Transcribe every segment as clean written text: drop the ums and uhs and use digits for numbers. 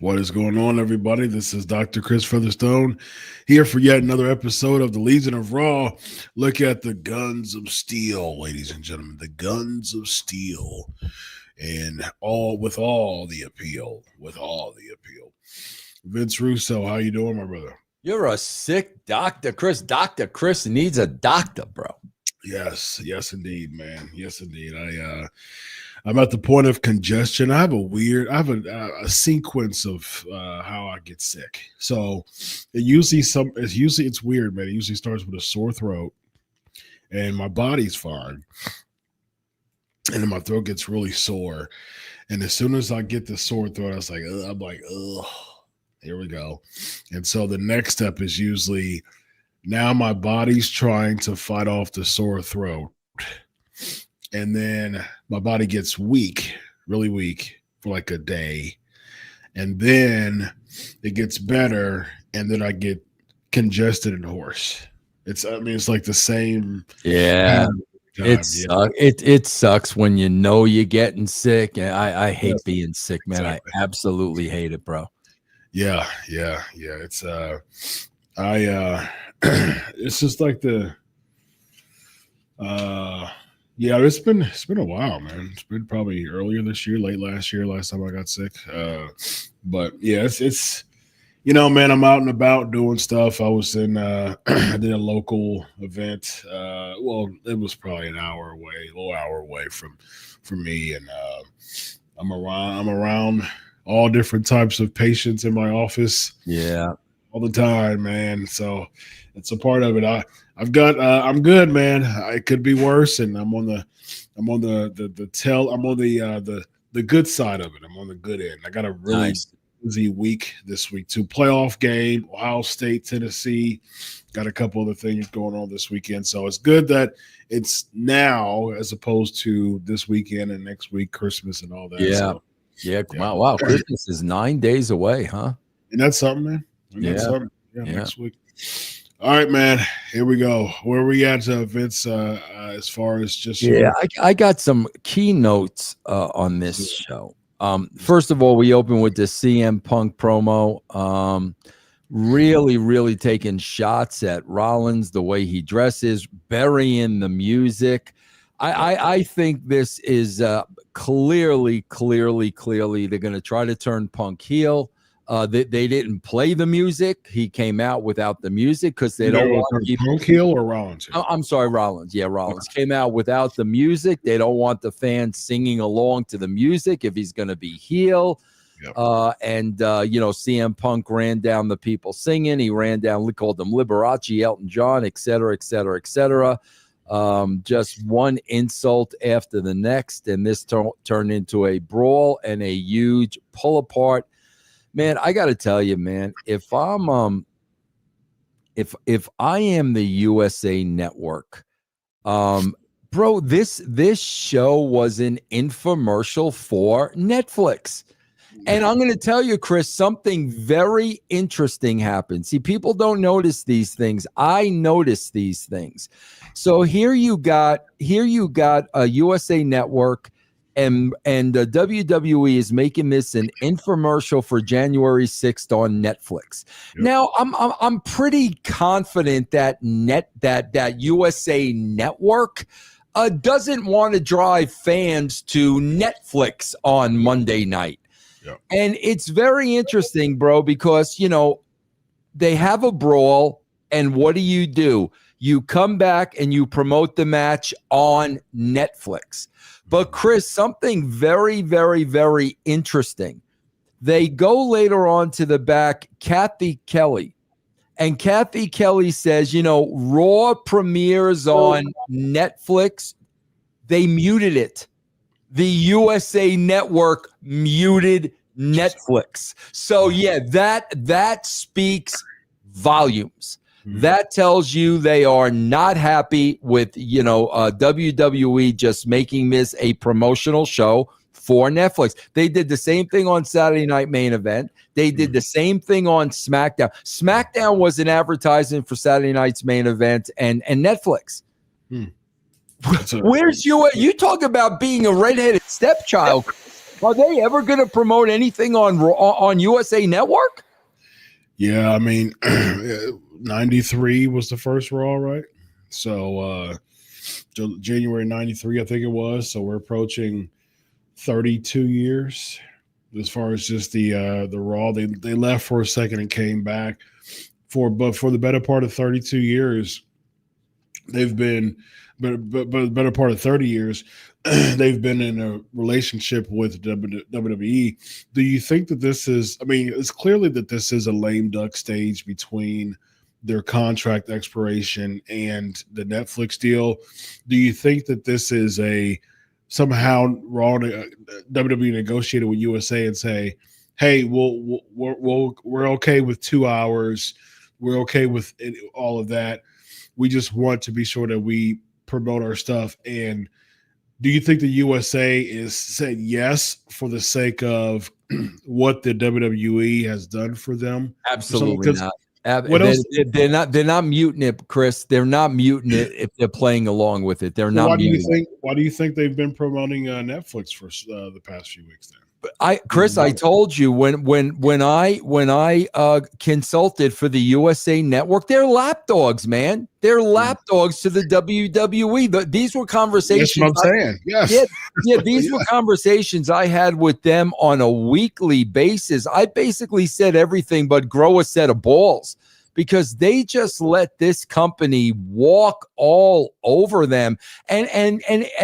What is going on, everybody? This is Dr. Chris Featherstone here for yet another episode of the Legion of Raw. Look at the guns of steel, ladies and gentlemen, the guns of steel, and all the appeal. Vince Russo, how you doing, my brother? You're a sick doctor, Chris. Dr. Chris needs a doctor, bro. Yes, indeed, man. Yes, indeed. I'm at the point of congestion. I have a sequence of how I get sick. So it's weird, man. It usually starts with a sore throat, and my body's fine, and then my throat gets really sore. And as soon as I get the sore throat, I'm like, ugh, here we go. And so the next step is usually now my body's trying to fight off the sore throat. And then my body gets weak, really weak for like a day. And then it gets better. And then I get congested and hoarse. It's like the same. Yeah. It sucks when you know you're getting sick. And I hate being sick, man. Exactly. I absolutely hate it, bro. Yeah. It's it's just like it's been a while, man. It's been probably earlier this year, late last year, last time I got sick. But yeah, it's man, I'm out and about doing stuff. I was in I did a local event. It was probably a little hour away from me, and I'm around all different types of patients in my office. Yeah. All the time, man. So it's a part of it. I'm good, man. It could be worse, and I'm on the good side of it. I'm on the good end. I got a really busy week this week too. Playoff game, Ohio State, Tennessee. Got a couple other things going on this weekend. So it's good that it's now as opposed to this weekend and next week, Christmas and all that. Yeah. So, Wow. Christmas is 9 days away, huh? And that's something, man. Next week. All right, man. Here we go. Where are we at, Vince? As far as just I got some keynotes on this show. First of all, we open with the CM Punk promo. Really taking shots at Rollins, the way he dresses, burying the music. I think this is clearly they're going to try to turn Punk heel. They didn't play the music. He came out without the music because they don't want people. Punk heel or Rollins? I'm sorry, Rollins. Yeah, Rollins came out without the music. They don't want the fans singing along to the music if he's going to be heel. Yep. CM Punk ran down the people singing. He ran down, called them Liberace, Elton John, et cetera. Just one insult after the next, and this turned into a brawl and a huge pull apart. Man, I got to tell you, man, if I'm if I am the USA Network, bro, this show was an infomercial for Netflix. And I'm going to tell you, Chris, something very interesting happened. See, people don't notice these things. I notice these things. So here you got a USA Network, and WWE is making this an infomercial for January 6th on Netflix. Yep. Now, I'm pretty confident that USA Network doesn't want to drive fans to Netflix on Monday night. Yep. And it's very interesting, bro, because, they have a brawl, and what do? You come back and you promote the match on Netflix. But, Chris, something very, very, very interesting. They go later on to the back, Kathy Kelly. And Kathy Kelly says, Raw premieres on Netflix. They muted it. The USA Network muted Netflix. So, yeah, that speaks volumes. That tells you they are not happy with, WWE just making this a promotional show for Netflix. They did the same thing on Saturday Night Main Event. They did the same thing on SmackDown. SmackDown was an advertisement for Saturday Night's Main Event and Netflix. Where's you talk about being a redheaded stepchild. Are they ever going to promote anything on USA Network? Yeah, I mean, 93 was the first Raw, right? So January 93, I think it was. So we're approaching 32 years as far as just the Raw. They left for a second and came back but for the better part of 32 years, they've been but the better part of 30 years, they've been in a relationship with WWE. Do you think that this is, I mean, it's clearly that this is a lame duck stage between their contract expiration and the Netflix deal. Do you think that this is somehow WWE negotiated with USA and say, hey, we're okay with 2 hours. We're okay with all of that. We just want to be sure that we promote our stuff. And do you think the USA is said yes for the sake of what the WWE has done for them? Absolutely not. What else? They're not muting it, Chris. They're not muting it if they're playing along with it. They're not. Why do you think they've been promoting Netflix for the past few weeks then? Chris, I told you when I consulted for the USA Network, they're lapdogs, man. They're lapdogs to the WWE. These were conversations. That's what I'm saying. Yes. Yeah. These were conversations I had with them on a weekly basis. I basically said everything but grow a set of balls, because they just let this company walk all over them. And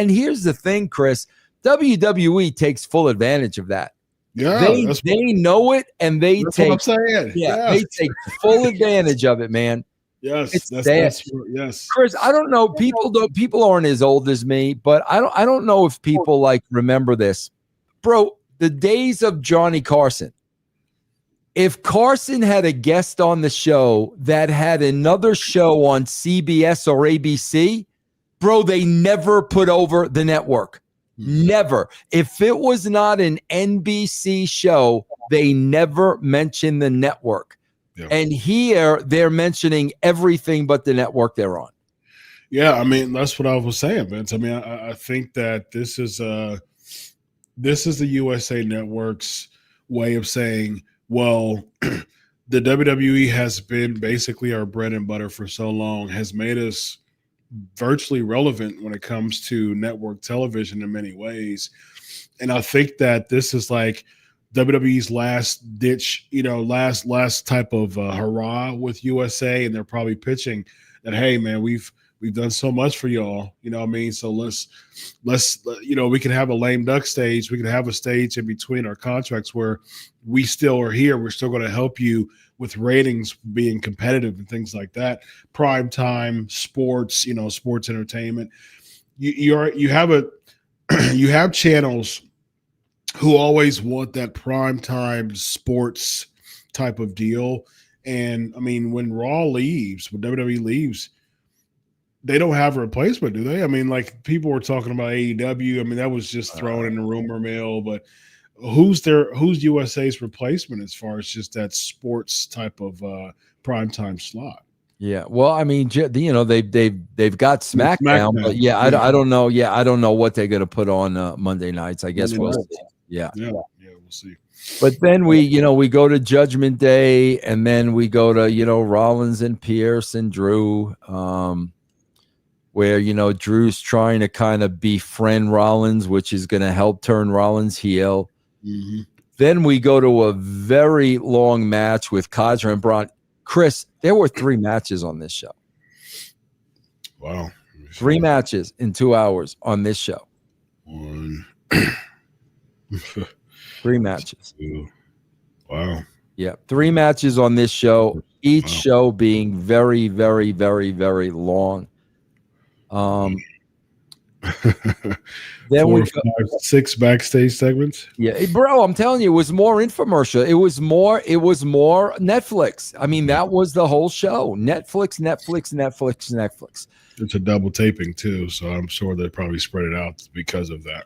here's the thing, Chris. WWE takes full advantage of that. Yeah, they know it, and they take. What I'm saying. Yeah, they take full advantage of it, man. Yes, yes. Chris, I don't know. People aren't as old as me, but I don't know if people like remember this, bro. The days of Johnny Carson. If Carson had a guest on the show that had another show on CBS or ABC, bro, they never put over the network. Never. If it was not an NBC show, they never mentioned the network. Yeah. And here they're mentioning everything but the network they're on. Yeah, I mean, that's what I was saying, Vince. I mean, I think that this is the USA Network's way of saying, well, the WWE has been basically our bread and butter for so long, has made us virtually relevant when it comes to network television in many ways. And I think that this is like WWE's last ditch, last type of hurrah with USA. And they're probably pitching that, hey man, we've done so much for y'all, you know what I mean? So let's we can have a lame duck stage. We can have a stage in between our contracts where we still are here. We're still going to help you with ratings being competitive and things like that. Prime time, sports, sports entertainment. You have channels who always want that prime time sports type of deal. And I mean, when WWE leaves, they don't have a replacement, do they? I mean, like people were talking about AEW. I mean, that was just thrown in the rumor mill, but who's USA's replacement as far as just that sports type of primetime slot? Yeah, well, I mean, they've got SmackDown, but yeah, I don't know. Yeah, I don't know what they're going to put on Monday nights. I guess we'll see. Yeah, we'll see. But then we go to Judgment Day, and then we go to Rollins and Pierce and Drew, where Drew's trying to kind of befriend Rollins, which is going to help turn Rollins heel. Mm-hmm. Then we go to a very long match with Kaiser and Braun. Chris, there were 3 matches on this show. Wow. 3 matches in 2 hours on this show. 3 matches. Wow. Yeah, 3 matches on this show, each show being very, very, very, very long. Then 4, 5, 6 backstage segments. Yeah, bro, I'm telling you, it was more infomercial. It was more Netflix. I mean, that was the whole show. Netflix. It's a double taping too, so I'm sure they probably spread it out because of that.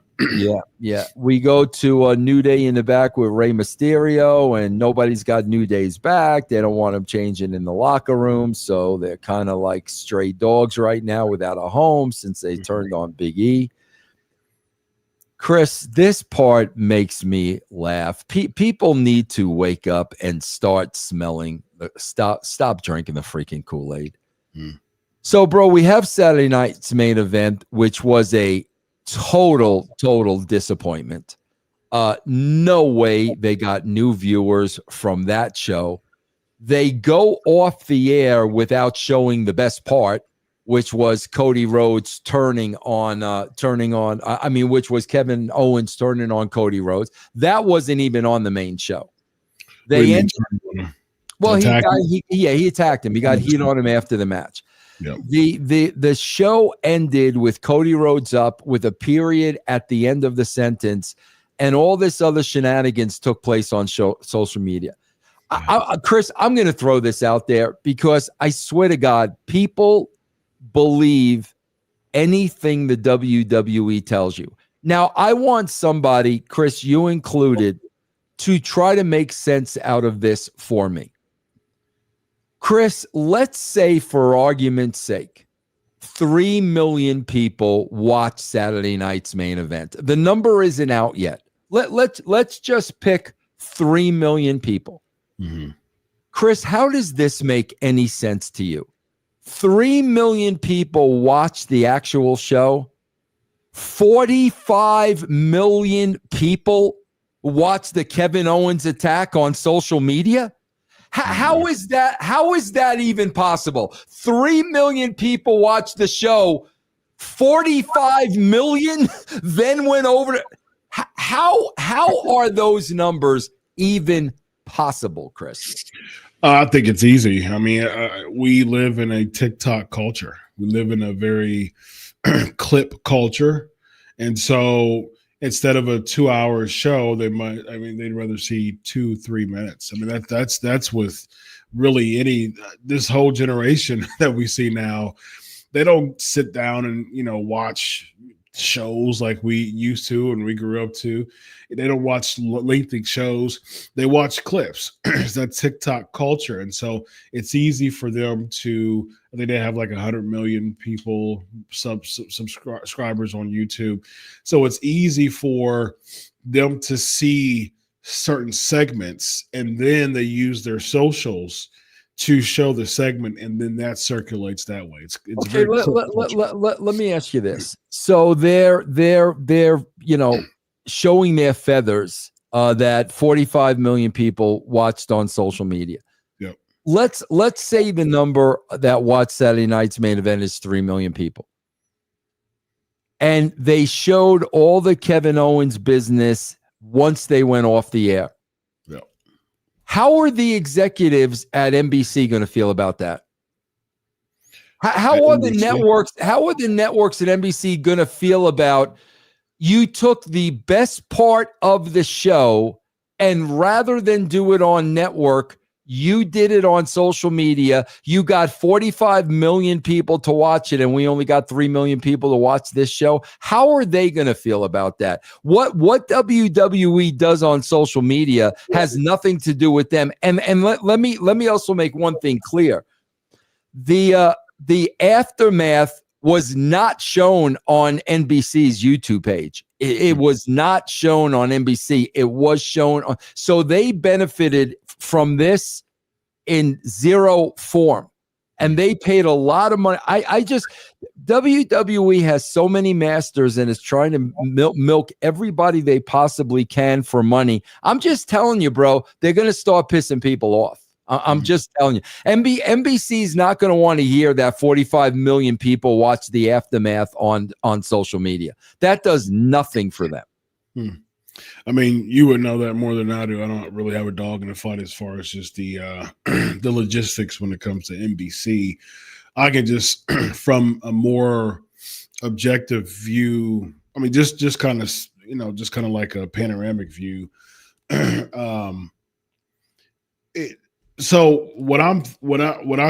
Yeah. We go to a New Day in the back with Rey Mysterio, and nobody's got New Day's back. They don't want him changing in the locker room, so they're kind of like stray dogs right now without a home since they turned on Big E. Chris, this part makes me laugh. People need to wake up and start smelling. Stop drinking the freaking Kool-Aid. So, bro, we have Saturday night's main event, which was a total disappointment. No way they got new viewers from that show. They go off the air without showing the best part, which was Cody Rhodes which was Kevin Owens turning on Cody Rhodes. That wasn't even on the main show. He attacked him. He got heat on him after the match. Yep. The show ended with Cody Rhodes up with a period at the end of the sentence, and all this other shenanigans took place on social media. Chris, I'm going to throw this out there because I swear to God, people believe anything the WWE tells you. Now, I want somebody, Chris, you included, to try to make sense out of this for me. Chris, let's say, for argument's sake, 3 million people watch Saturday night's main event. The number isn't out yet. Let's just pick 3 million people. Mm-hmm. Chris, how does this make any sense to you? 3 million people watch the actual show. 45 million people watch the Kevin Owens attack on social media. How is that even possible? 3 million people watch the show. 45 million then went over to. How are those numbers even possible, Chris? I think it's easy. I mean, we live in a TikTok culture. We live in a very clip culture. And so instead of a 2-hour show, they'd rather see 2-3 minutes. I mean, that's with really this whole generation that we see now. They don't sit down and, watch shows like we used to and we grew up to. They don't watch lengthy shows. They watch clips. It's that TikTok culture. And so it's easy for them to, I think they have like 100 million people, subscribers on YouTube. So it's easy for them to see certain segments, and then they use their socials to show the segment, and then that circulates that way. It's okay. Let me ask you this. So they're showing their feathers that 45 million people watched on social media. Yep. Let's say the number that watched Saturday night's main event is 3 million people, and they showed all the Kevin Owens business once they went off the air. How are the executives at NBC going to feel about that? How are the networks? How are the networks at NBC going to feel about you took the best part of the show, and rather than do it on network, you did it on social media. You got 45 million people to watch it, and we only got 3 million people to watch this show. How are they going to feel about that? What WWE does on social media has nothing to do with them. And let me also make one thing clear. The aftermath was not shown on NBC's YouTube page. It was not shown on NBC. It was shown on. So they benefited from this in zero form, and they paid a lot of money. WWE has so many masters and is trying to milk everybody they possibly can for money. I'm just telling you, bro, they're going to start pissing people off. I'm just telling you. NBC is not going to want to hear that 45 million people watch the aftermath on social media. That does nothing for them. I mean, you would know that more than I do. I don't really have a dog in the fight as far as just the the logistics when it comes to NBC. I can just, from a more objective view, I mean, just kind of, just kind of like a panoramic view. So what I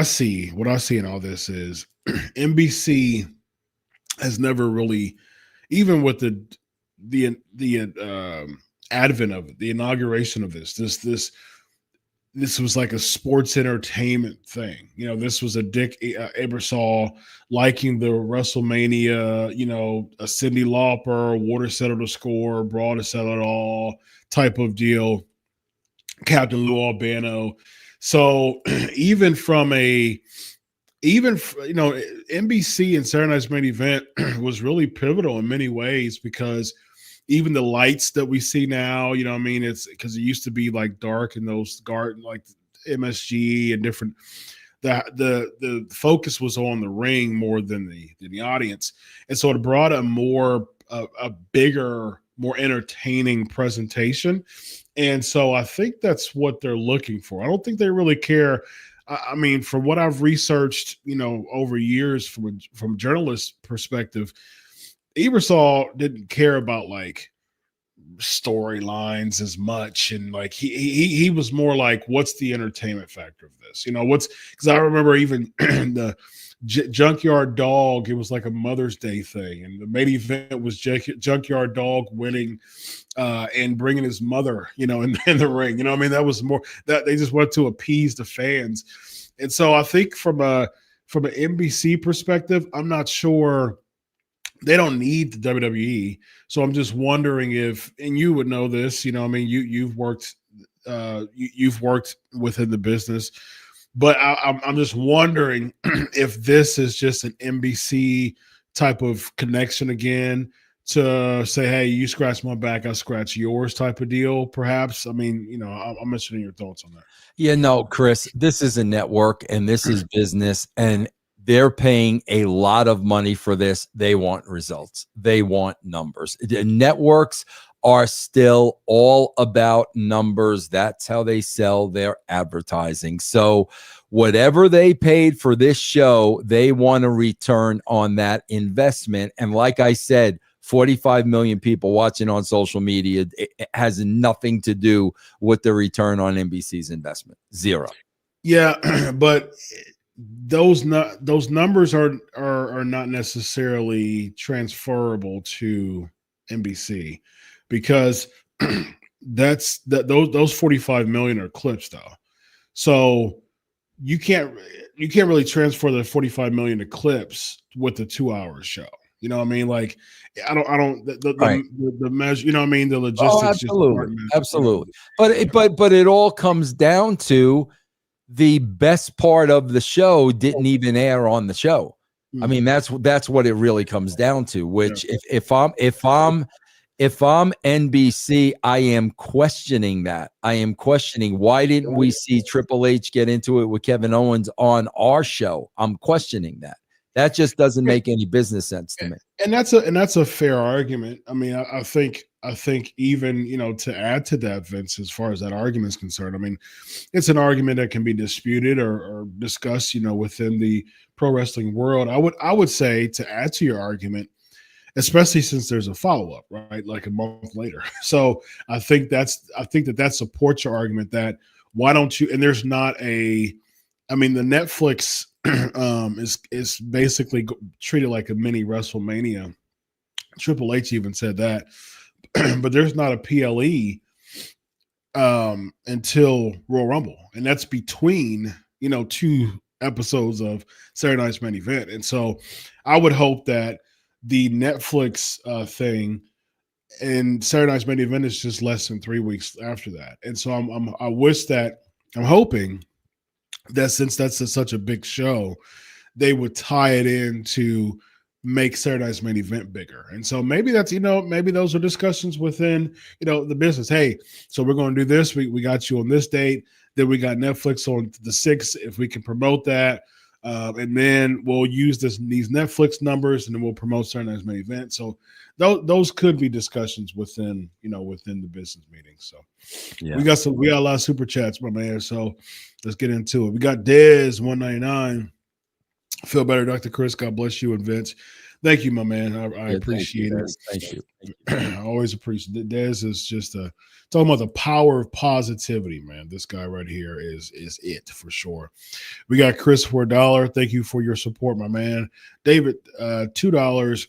see in all this is NBC has never really, even with the advent of it, the inauguration of this this was like a sports entertainment thing. You know, this was a Dick Ebersol liking the WrestleMania, you know, a Cyndi Lauper, water settle the score, brawl to settle it all type of deal. Captain Lou Albano. So even from a you know, NBC and Saturday Night's Main Event was really pivotal in many ways, because even the lights that we see now, you know what I mean, it's because it used to be like dark in those garden, like MSG and different, the focus was on the ring more than the audience, and so it brought a bigger, more entertaining presentation. And so I think that's what they're looking for. I don't think they really care. I mean, from what I've researched, you know, over years from a journalist perspective, Ebersol didn't care about like storylines as much, and like he was more like, what's the entertainment factor of this? You know, what's, because I remember even the Junkyard Dog, it was like a Mother's Day thing, and the main event was Junkyard Dog winning and bringing his mother, you know, in the ring. You know, I mean, that was more that they just wanted to appease the fans. And so I think from an NBC perspective, I'm not sure, they don't need the WWE. So I'm just wondering if, and you would know this, you know, I mean, you've worked within the business, but I'm just wondering if this is just an NBC type of connection again, to say, hey, you scratch my back, I scratch yours type of deal, perhaps. I mean, you know, I'm interested in your thoughts on that. Yeah, no, Chris, this is a network and this is business, and they're paying a lot of money for this. They want results. They want numbers. The networks are still all about numbers. That's how they sell their advertising. So whatever they paid for this show, they want a return on that investment. And like I said, 45 million people watching on social media, it has nothing to do with the return on NBC's investment. Zero. Yeah, but those numbers are not necessarily transferable to NBC, because those 45 million are clips though. So you can't really transfer the 45 million to clips with the 2 hour show. You know what I mean? Like, I don't the measure, you know what I mean? The logistics. Oh, absolutely. But it all comes down to the best part of the show didn't even air on the show. I mean, that's what it really comes down to. Which if I'm NBC, I am questioning that. I am questioning, why didn't we see Triple H get into it with Kevin Owens on our show? I'm questioning that. That just doesn't make any business sense to me. And that's a fair argument. I mean, I think even, you know, to add to that, Vince, as far as that argument is concerned, I mean, it's an argument that can be disputed or discussed, you know, within the pro wrestling world. I would say, to add to your argument, especially since there's a follow-up, right? Like a month later. So I think that supports your argument that why don't you, and there's not a, I mean, the Netflix is basically treated like a mini WrestleMania. Triple H even said that, but there's not a PLE until Royal Rumble, and that's between, you know, 2 episodes of Saturday Night's Main Event. And so I would hope that the Netflix thing and Saturday Night's Main Event is just less than 3 weeks after that. And so I'm hoping that since that's such a big show, they would tie it in to make Saturday Night's Main Event bigger. And so maybe that's, you know, maybe those are discussions within, you know, the business. Hey, so we're going to do this. We got you on this date. Then we got Netflix on the 6th, if we can promote that. And then we'll use these Netflix numbers, and then we'll promote Saturday Night's Main Event. So those could be discussions within the business meeting. So yeah. we got a lot of super chats, my man. So let's get into it. We got Dez 199. Feel better, Dr. Chris. God bless you and Vince. Thank you, my man. I appreciate it. Thank you. I always appreciate it. Dez is just talking about the power of positivity, man. This guy right here is it for sure. We got Chris for $1. Thank you for your support, my man. David, $2.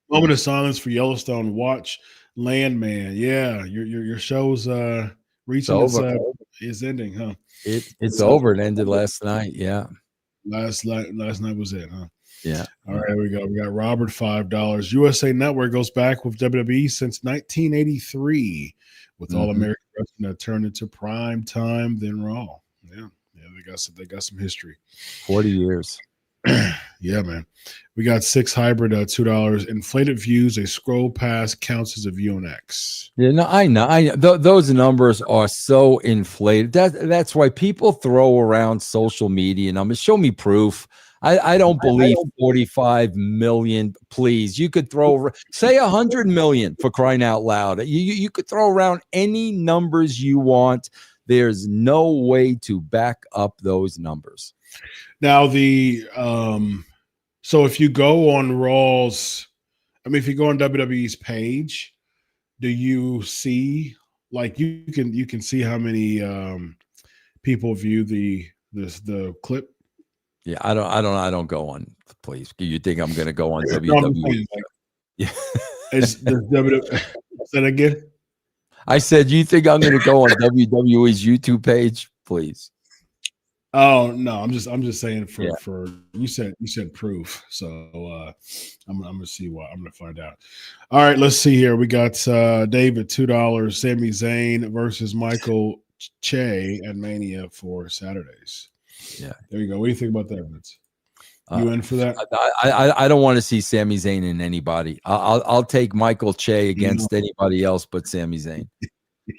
Moment of silence for Yellowstone. Watch Landman. Yeah, your show's reaching its ending, huh? It's over. It ended last night. Yeah. Last night was it, huh? Yeah. All right, here we go. We got Robert $5. USA Network goes back with WWE since 1983, with All American Wrestling that turned into prime time, then Raw. Yeah, they got some history. 40 years. Yeah, man. We got 6 hybrid $2. Inflated views. A scroll past counts as a view on X. Yeah, no, I know. Those numbers are so inflated. That's why people throw around social media numbers. Show me proof. I don't believe 45 million. Please, you could say 100 million for crying out loud. You could throw around any numbers you want. There's no way to back up those numbers. Now so if you go on Raw's, if you go on WWE's page, do you see you can see how many people view the clip? Yeah, I don't go on. Please, you think I'm going to go on WWE? Yeah. Is WWE? Say that again. I said, you think I'm going to go on WWE's YouTube page? Please. Oh no, I'm just saying for you said proof. So I'm gonna see what I'm gonna find out. All right, let's see here. We got David $2, Sami Zayn versus Michael Che at Mania for Saturdays. Yeah, there you go. What do you think about that, Vince? You in for that? I don't want to see Sami Zayn in anybody. I'll take Michael Che against anybody else but Sami Zayn.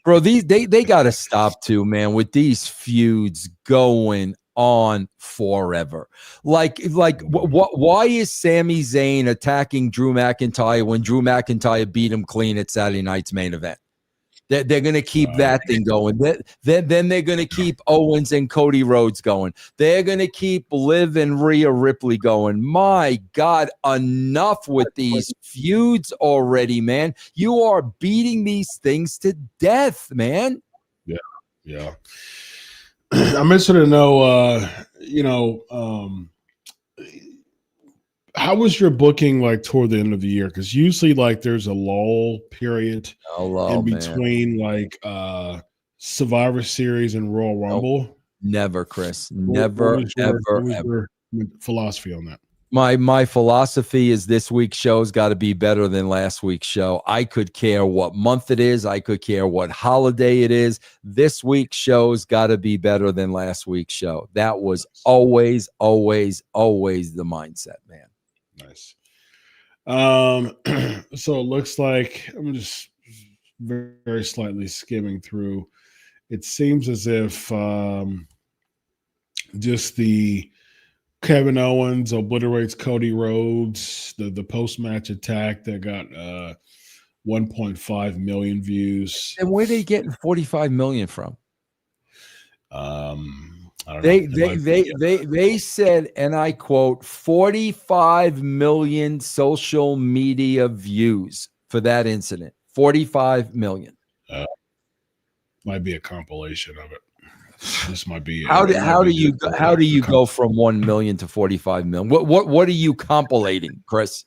Bro, they got to stop too, man, with these feuds going on forever. Why is Sami Zayn attacking Drew McIntyre when Drew McIntyre beat him clean at Saturday night's main event? They're going to keep that thing going. Then they're going to keep Owens and Cody Rhodes going. They're going to keep Liv and Rhea Ripley going. My God, enough with these feuds already, man. You are beating these things to death, man. Yeah. I'm interested to know, how was your booking toward the end of the year? Because usually there's a lull period in between Survivor Series and Royal Rumble. Never, Chris. Never, ever. Your philosophy on that? My philosophy is this week's show's got to be better than last week's show. I could care what month it is. I could care what holiday it is. This week's show's got to be better than last week's show. That was always, always, always the mindset, man. Nice. So it looks like I'm just very, very slightly skimming through. It seems as if just the Kevin Owens obliterates Cody Rhodes, the post-match attack that got 1.5 million views. And where are they getting 45 million from? I don't know. They said, and I quote, 45 million social media views for that incident. 45 million. Might be a compilation of it. This might be. How do you go from 1 million to 45 million? What are you compilating, Chris?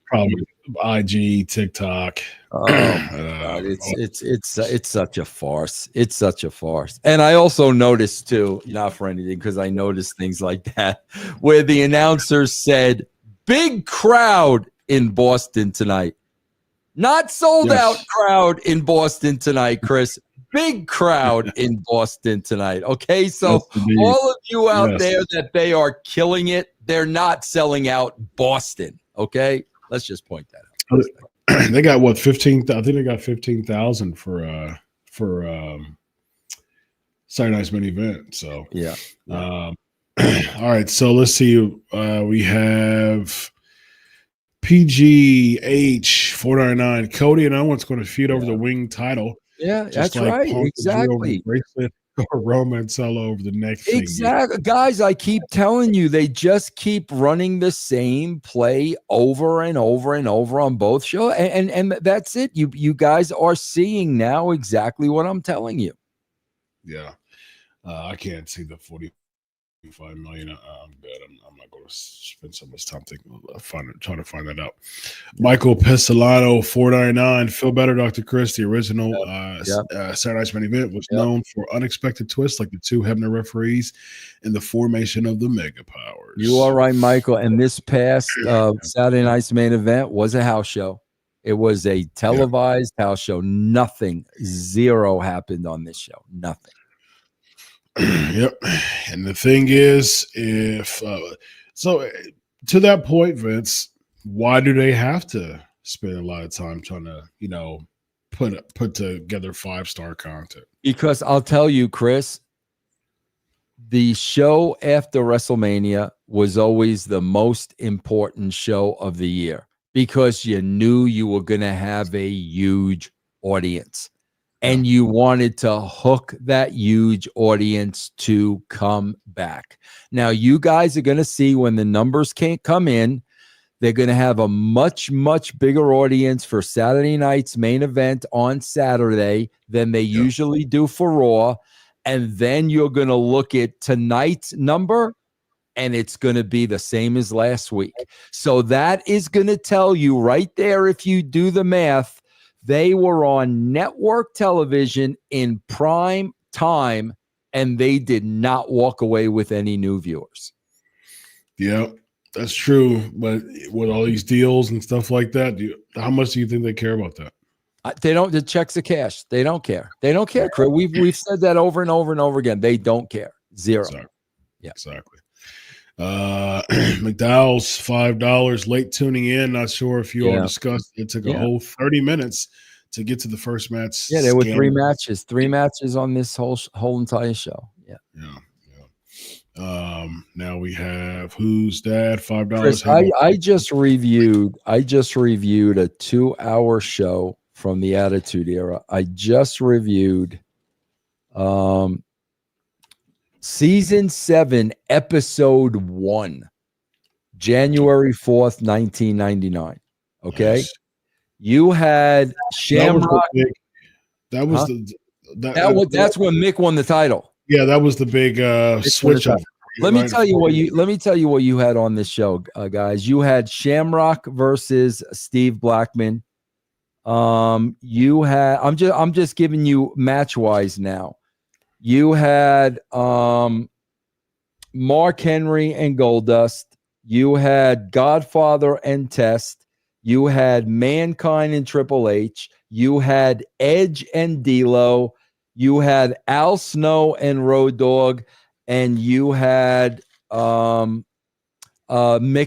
Probably IG, TikTok. Oh God, it's such a farce. It's such a farce. And I also noticed too, not for anything, because I noticed things like that, where the announcer said, "Big crowd in Boston tonight." Not sold out crowd in Boston tonight, Chris. Big crowd in Boston tonight. Okay, so all of you out there that they are killing it, they're not selling out Boston. Okay, let's just point that out. They got what 15? I think they got 15,000 for Saturday night's main event. So yeah. All right, so let's see. We have PGH 499. Cody and Owens going to feud over the wing title. Yeah, that's right. Exactly. Or Roman Solo over the next thing. Exactly. Guys, I keep telling you, they just keep running the same play over and over and over on both shows. And that's it. You guys are seeing now exactly what I'm telling you. Yeah. I can't see the 45 5 million. I'm good. I'm not going to spend so much time trying to find that out. Michael Pessolano, $4.99. Feel better, Dr. Chris. The original Saturday Night's Main Event was known for unexpected twists, like the two Hebner referees and the formation of the Mega Powers. You are right, Michael. And this past Saturday Night's Main Event was a house show. It was a televised house show. Zero happened on this show. Nothing. Yep. And the thing is, if so, to that point, Vince, why do they have to spend a lot of time trying to, put together 5-star content? Because I'll tell you, Chris, the show after WrestleMania was always the most important show of the year because you knew you were going to have a huge audience. And you wanted to hook that huge audience to come back. Now, you guys are going to see when the numbers can't come in, they're going to have a much, much bigger audience for Saturday night's main event on Saturday than they usually do for Raw. And then you're going to look at tonight's number, and it's going to be the same as last week. So that is going to tell you right there, if you do the math, they were on network television in prime time, and they did not walk away with any new viewers. Yeah, that's true. But with all these deals and stuff like that, how much do you think they care about that? They don't. The checks are cash. They don't care. They don't care, Chris. We've said that over and over and over again. They don't care. Zero. Exactly. Yeah, exactly. McDowell's $5 late tuning in. Not sure if you all discussed. It took a whole 30 minutes to get to the first match. Yeah, there were 3 matches. 3 matches on this whole entire show. Yeah. Now we have Who's Dad, $5. Chris, I just reviewed a 2-hour show from the Attitude Era. I just reviewed Season 7, Episode 1, January 4th, 1999. Okay? Nice. You had Shamrock. That's when Mick won the title. Yeah, that was the big switch up. Let me tell you what you had on this show, guys. You had Shamrock versus Steve Blackman. You had I'm just giving you match wise now. You had Mark Henry and Goldust. You had Godfather and Test. You had Mankind and Triple H. You had Edge and D'Lo. You had Al Snow and Road Dogg. And you had Mick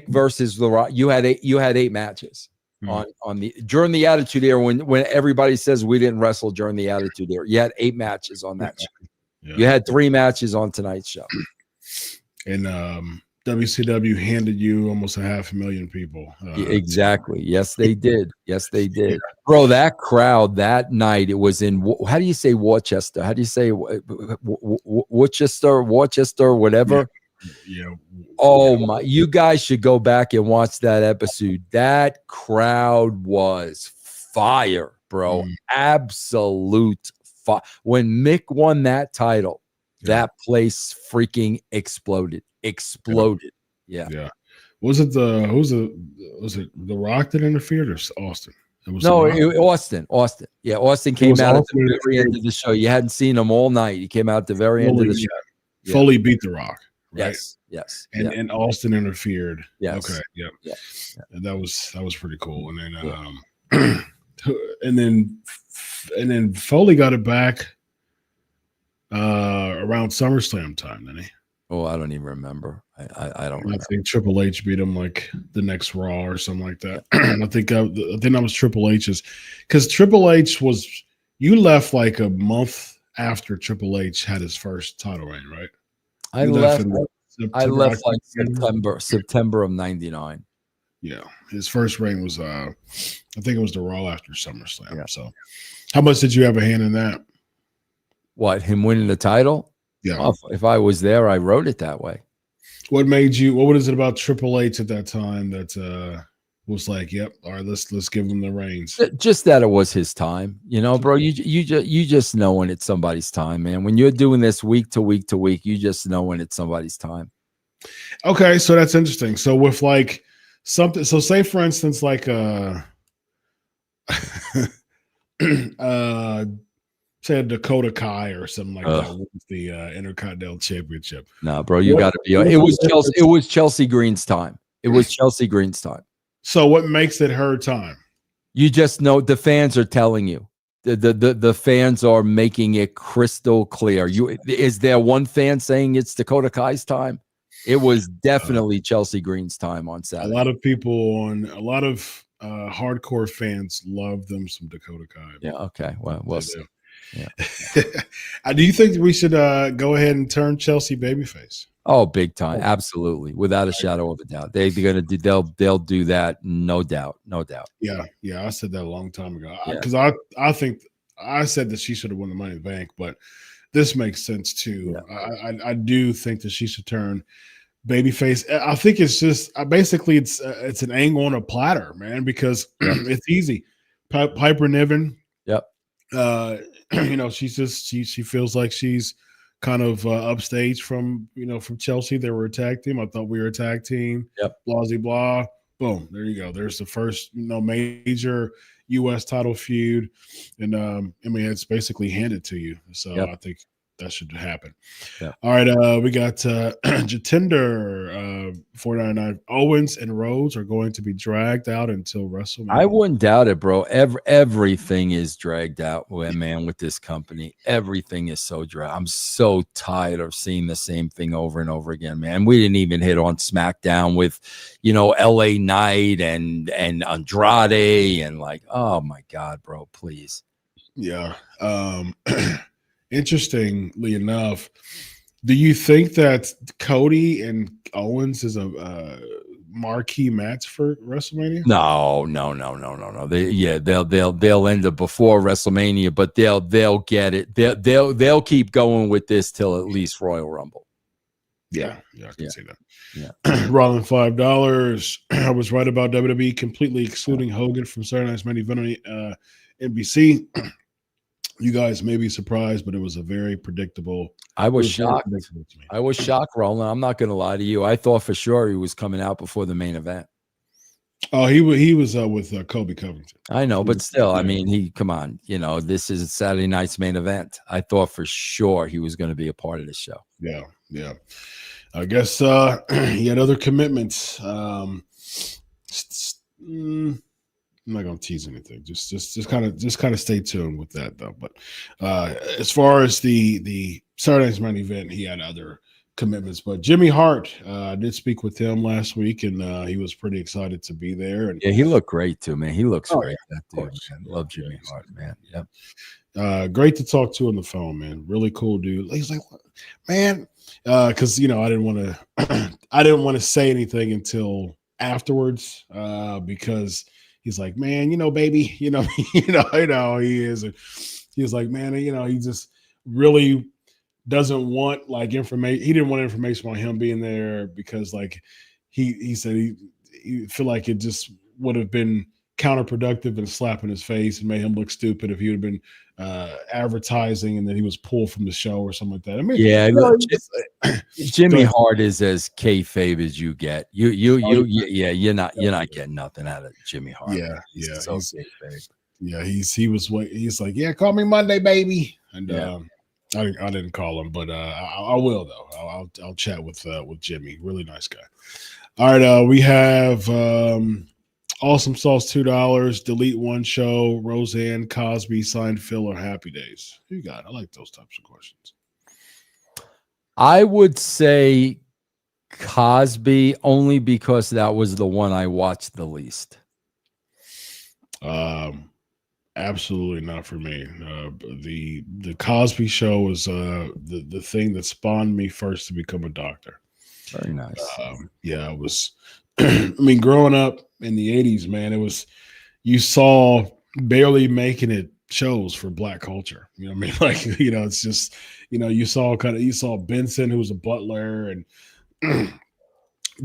versus The Rock. You had 8 matches during the Attitude Era when everybody says we didn't wrestle during the Attitude Era. You had 8 matches on that show. Yeah. You had 3 matches on tonight's show. And WCW handed you almost 500,000 people. Exactly. Yes, they did. Yes, they did. Yeah. Bro, that crowd that night, it was in, how do you say Worcester? How do you say Worcester, whatever? Yeah. Oh, my. You guys should go back and watch that episode. That crowd was fire, bro. Absolute fire. When Mick won that title, that place freaking exploded. Yeah. Was it The Rock that interfered or Austin? Austin. Yeah, Austin came out at the very end of the show. You hadn't seen him all night. He came out at the very end of the show. Fully beat The Rock. Right? Yes. And Austin interfered. Yes. Okay. Yep. Yeah. And that was pretty cool. And then and then Foley got it back around SummerSlam time, didn't he? Oh, I don't even remember. I don't remember. I think Triple H beat him like the next Raw or something like that. And I think that was Triple H's, because Triple H you left like a month after Triple H had his first title reign, right? I left like September of '99. Yeah, his first reign was I think it was the Raw after SummerSlam. Yeah. So, how much did you have a hand in that? What, him winning the title? Yeah. Well, if I was there, I wrote it that way. What was it about Triple H at that time that was like, "Yep, all right, let's give him the reins." Just that it was his time, bro. You just know when it's somebody's time, man. When you're doing this week to week to week, you just know when it's somebody's time. Okay, so that's interesting. So with like something, so say for instance, like say a Dakota Kai or something like that wins the Intercontinental Championship. No, bro, you got to be. It was Chelsea. It was Chelsea Green's time. It was Chelsea Green's time. So what makes it her time? You just know the fans are telling you. The fans are making it crystal clear. Is there one fan saying it's Dakota Kai's time? It was definitely Chelsea Green's time on Saturday. A lot of hardcore fans love them some Dakota Kai. Yeah. Okay. Well, we'll see. Yeah. Do you think we should go ahead and turn Chelsea babyface? Oh, big time. Absolutely. Without a shadow of a doubt. They'll do that. No doubt. Yeah. I said that a long time ago. Because I think I said that she should have won the Money in the Bank, but this makes sense too. Yeah. I do think that she should turn babyface. I think it's just basically it's an angle on a platter, man, because it's easy. Piper Niven. Yep. She feels like she's kind of upstage from Chelsea. They were a tag team. I thought we were a tag team. Yep. Blah, blah, blah. Boom. There you go. There's the first major U.S. title feud, and it's basically handed to you. So I think that should happen. Yeah. All right. We got Jatinder, 499. Owens and Rhodes are going to be dragged out until WrestleMania. I wouldn't doubt it, bro. Everything is dragged out, man, with this company. Everything is so dragged. I'm so tired of seeing the same thing over and over again, man. We didn't even hit on SmackDown with, LA Knight and Andrade and like, oh my God, bro, please. Yeah. Interestingly enough, do you think that Cody and Owens is a marquee match for WrestleMania? No. They'll end up before WrestleMania, but they'll get it. They'll keep going with this till at least Royal Rumble. Yeah, I can see that. Yeah. Rollin $5. I was right about WWE completely excluding Hogan from Saturday Night's Main Event on NBC. You guys may be surprised, but it was a very predictable. I was shocked. I was shocked, Roland. I'm not going to lie to you. I thought for sure he was coming out before the main event. Oh, he was with Kobe Covington. I know, but still, I mean, come on. This is Saturday night's main event. I thought for sure he was going to be a part of the show. Yeah. I guess he had other commitments. I'm not gonna tease anything. Just kind of stay tuned with that though. But as far as the Saturday Night's Main Event, he had other commitments. But Jimmy Hart, I did speak with him last week, and he was pretty excited to be there. And yeah, he looked great too, man. He looks great. That dude, man. Love Jimmy Hart, man. Yep. Great to talk to on the phone, man. Really cool dude. He's like, man, because I didn't want to say anything until afterwards, because he's like, man, baby, he is. And he was like, man, he just really doesn't want like information. He didn't want information on him being there because like he said he feel like it just would have been counterproductive and slap in his face and made him look stupid if he would have been advertising and then he was pulled from the show or something like that. I mean, yeah, Jimmy Hart is as kayfabe as you get. You're not getting nothing out of Jimmy Hart. Yeah, he's so kayfabe. Yeah, he's like, yeah, call me Monday, baby. And I didn't call him, but I will though. I'll chat with Jimmy. Really nice guy. All right, we have Awesome Sauce $2. Delete One Show. Roseanne, Cosby, Seinfeld, or Happy Days. Who you got? I like those types of questions. I would say Cosby only because that was the one I watched the least. Absolutely not for me. The Cosby Show was the thing that spawned me first to become a doctor. Very nice. Yeah, it was. I mean, growing up in the 80s, man, it was, you saw barely making it shows for Black culture. You know what I mean? Like, it's just, you saw Benson, who was a butler, and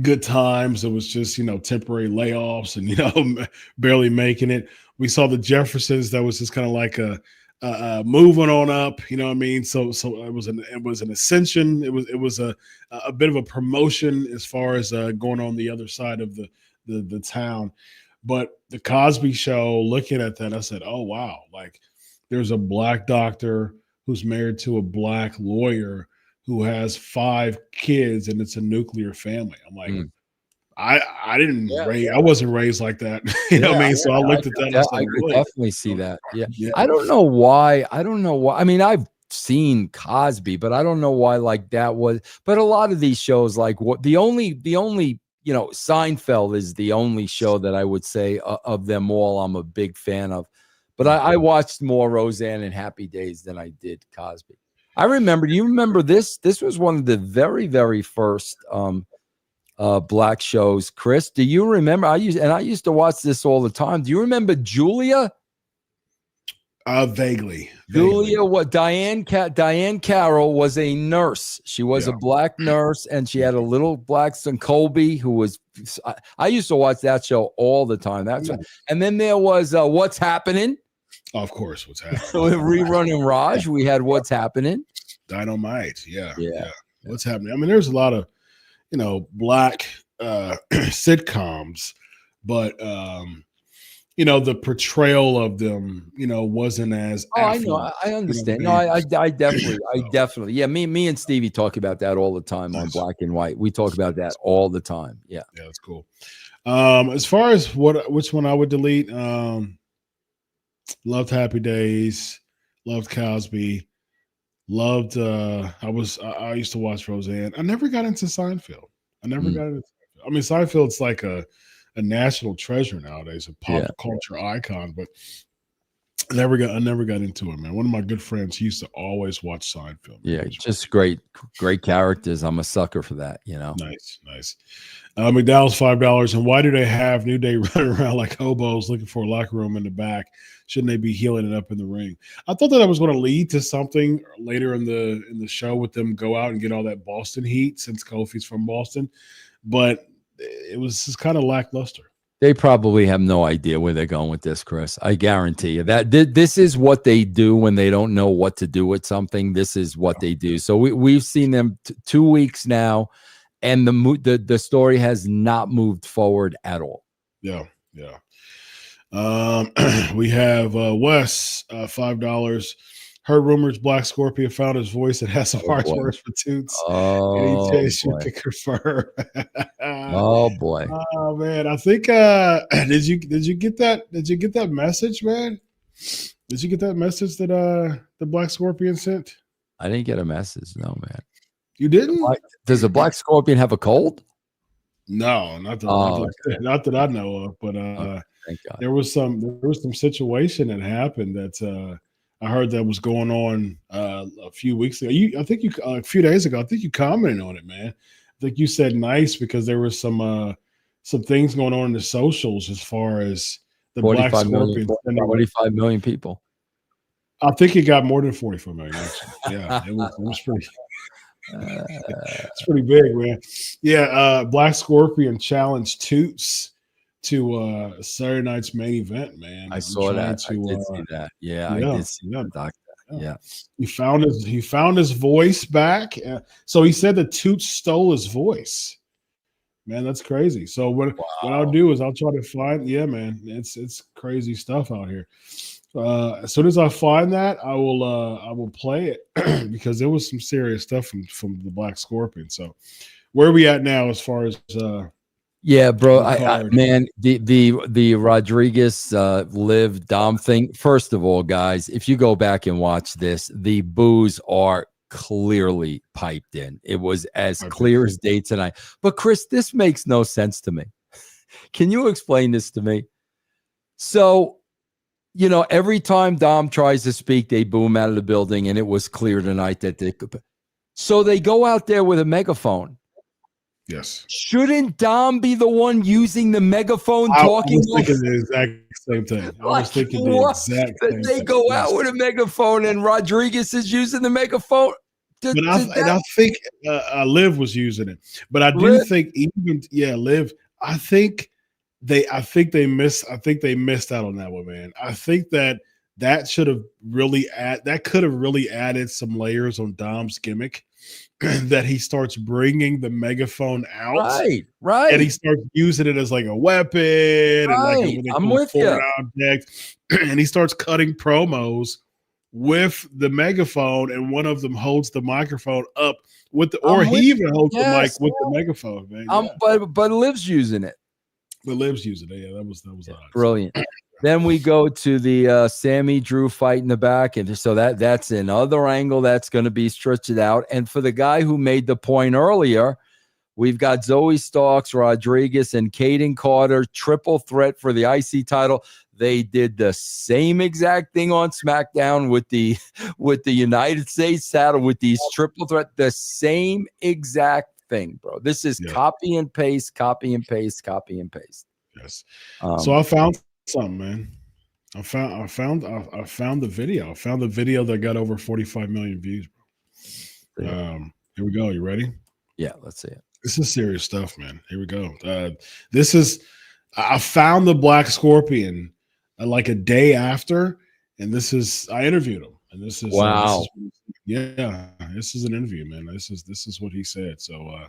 good times. It was just, temporary layoffs and, barely making it. We saw the Jeffersons. That was just kind of like a moving on up. You know what I mean? So it was an ascension. It was a bit of a promotion as far as going on the other side of the town. But the Cosby Show, looking at that, I said, oh, wow. Like, there's a black doctor who's married to a black lawyer who has 5 kids, and it's a nuclear family. I'm like, I didn't I wasn't raised like that. You know what I mean? So I looked at that and I said, I could really? definitely see that. Yeah. I don't know why. I mean, I've seen Cosby, but I don't know why like that was. But a lot of these shows, like the only Seinfeld is the only show that I would say of them all I'm a big fan of. But I watched more Roseanne and Happy Days than I did Cosby. I remember. Do you remember this? This was one of the very, very first black shows. Chris, do you remember? I used to watch this all the time. Do you remember Julia? Vaguely. Julia, what Diane Carroll was a nurse. She was a black nurse, and she had a little black son, Colby, who was. I used to watch that show all the time. And then there was What's Happening. Of course, What's Happening. Rerunning Raj. We had What's Happening. Dynamite. Yeah. What's Happening? I mean, there's a lot of black sitcoms, but the portrayal of them, wasn't as. I know. I understand. No, I definitely. Yeah, me and Stevie talk about that all the time on Black and White. We talk about that all the time. Yeah, that's cool. As far as which one I would delete, loved Happy Days, loved Cosby, loved. I used to watch Roseanne. I never got into Seinfeld. I mean, Seinfeld's like a national treasure nowadays, a pop culture icon, but I never got into it, man. One of my good friends, he used to always watch Seinfeld. Yeah, just great characters. I'm a sucker for that, Nice. McDowell's $5. And why do they have New Day running around like hobos looking for a locker room in the back? Shouldn't they be healing it up in the ring? I thought that was going to lead to something later in the show with them go out and get all that Boston heat since Kofi's from Boston, but it was just kind of lackluster. They probably have no idea where they're going with this, Chris. I guarantee you that this is what they do when they don't know what to do with something. This is what they do. So we've seen them 2 weeks now, and the story has not moved forward at all. Yeah. We have Wes, $5. Heard rumors Black Scorpion found his voice and has some harsh words for Toots. Any chance you can confirm? Oh boy. Oh man. I think did you get that? Did you get that message, man? Did you get that message that the Black Scorpion sent? I didn't get a message, no, man. You didn't? Does a Black Scorpion have a cold? No, not that I know of, but thank God. there was some situation that happened that I heard that was going on a few weeks ago. I think a few days ago. I think you commented on it, man. I think you said nice because there was some things going on in the socials as far as the Black Scorpion. 45 million people. I think it got more than 44 million. Actually. Yeah, it was pretty. It's pretty big, man. Yeah, Black Scorpion challenged Toots to Saturday night's main event, man. I saw that. I did see that. Yeah, I did see that, Doctor. Yeah. He found his voice back. So he said that Toots stole his voice. Man, that's crazy. So what I'll do is I'll try to find. Yeah, man, it's crazy stuff out here. As soon as I find that, I will play it because there was some serious stuff from the Black Scorpion. So where are we at now as far as yeah, bro. Man, the Rodriguez Liv Dom thing. First of all, guys, if you go back and watch this, the boos are clearly piped in. It was as clear as day tonight. But Chris, this makes no sense to me. Can you explain this to me? So, every time Dom tries to speak, they boo him out of the building, and it was clear tonight that they could. So they go out there with a megaphone. Yes. Shouldn't Dom be the one using the megaphone talking? I was thinking the exact same thing. I was thinking the exact same thing. They go out with a megaphone and Rodriguez is using the megaphone. But I think Liv was using it. But I do think Liv. I think they missed out on that one, man. I think that should have could have really added some layers on Dom's gimmick. That he starts bringing the megaphone out, right, and he starts using it as like a weapon, and like I'm with you. Object, and he starts cutting promos with the megaphone, and one of them holds the microphone up with the, or he even holds the mic with the megaphone, man. But Liv's using it. But Liv's using it. Yeah, that was odd. Brilliant. Then we go to the Sammy Drew fight in the back, and so that's another angle that's going to be stretched out. And for the guy who made the point earlier, we've got Zoe Starks, Rodriguez, and Kaden Carter, triple threat for the IC title. They did the same exact thing on SmackDown with the United States title with these triple threat. The same exact thing, bro. This is copy and paste, copy and paste, copy and paste. Yes. So I found something, man. I found the video. I found the video that got over 45 million views. Here we go. You ready? Yeah, let's see it. This is serious stuff, man. Here we go. I found the Black Scorpion like a day after, and I interviewed him, and this is wow. This is an interview, man. This is what he said. So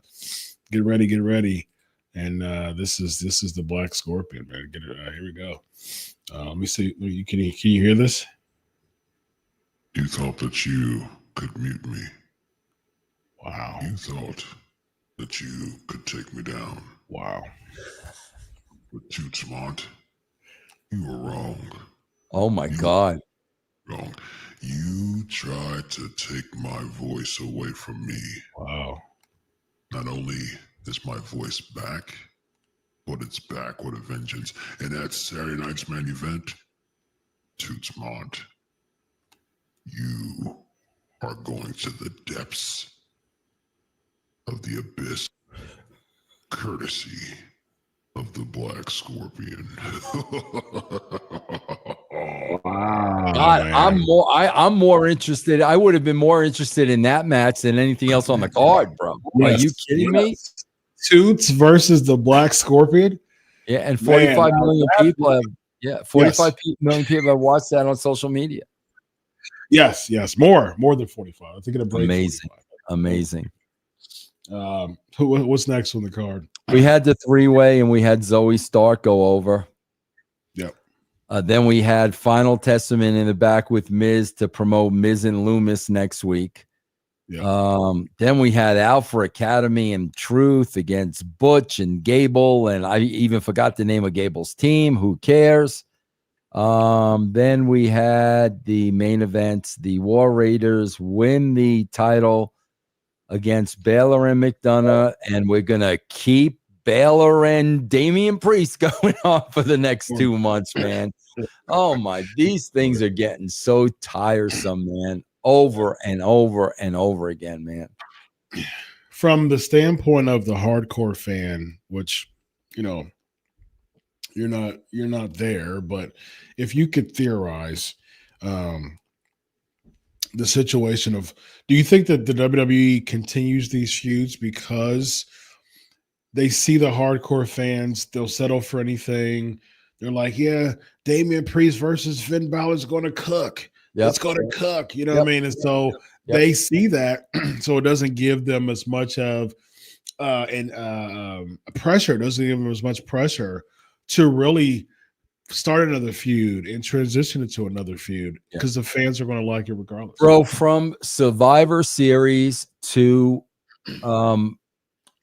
get ready. And this is the Black Scorpion, man. Here we go. Let me see. Can you hear this? You thought that you could mute me. Wow. You thought that you could take me down. Wow. But too smart. You were wrong. Oh my God. Wrong. You tried to take my voice away from me. Wow. Not only is my voice back, but it's back with a vengeance. And that Saturday night's main event, Tootsmont, you are going to the depths of the abyss, courtesy of the Black Scorpion. Wow. God, I'm more interested. I would have been more interested in that match than anything else on the card, bro. Yes. Are you kidding me? Toots versus the Black Scorpion. Yeah, and 45 million people have 45 million people have watched that on social media. Yes, more than 45. I think it'll break Amazing. What's next on the card? We had the three-way, and we had Zoe Stark go over. Yep. Then we had Final Testament in the back with Miz to promote Miz and Loomis next week. Yep. Then we had Alpha Academy and Truth against Butch and Gable, and I even forgot the name of Gable's team. Who cares? Then we had the main event. The War Raiders win the title against Baylor and McDonough, and we're gonna keep Baylor and Damian Priest going on for the next 2 months, man. Oh my, these things are getting so tiresome, man. Over and over and over again, man. From the standpoint of the hardcore fan, which you're not there, but if you could theorize the situation of, do you think that the WWE continues these feuds because they see the hardcore fans, they'll settle for anything? They're like, yeah, Damian Priest versus Finn Balor's going to cook. Yep. It's going to cook. You know what I mean? And so they see that, so it doesn't give them as much of pressure. It doesn't give them as much pressure to really start another feud and transition into another feud because the fans are going to like it regardless. Bro, from Survivor Series to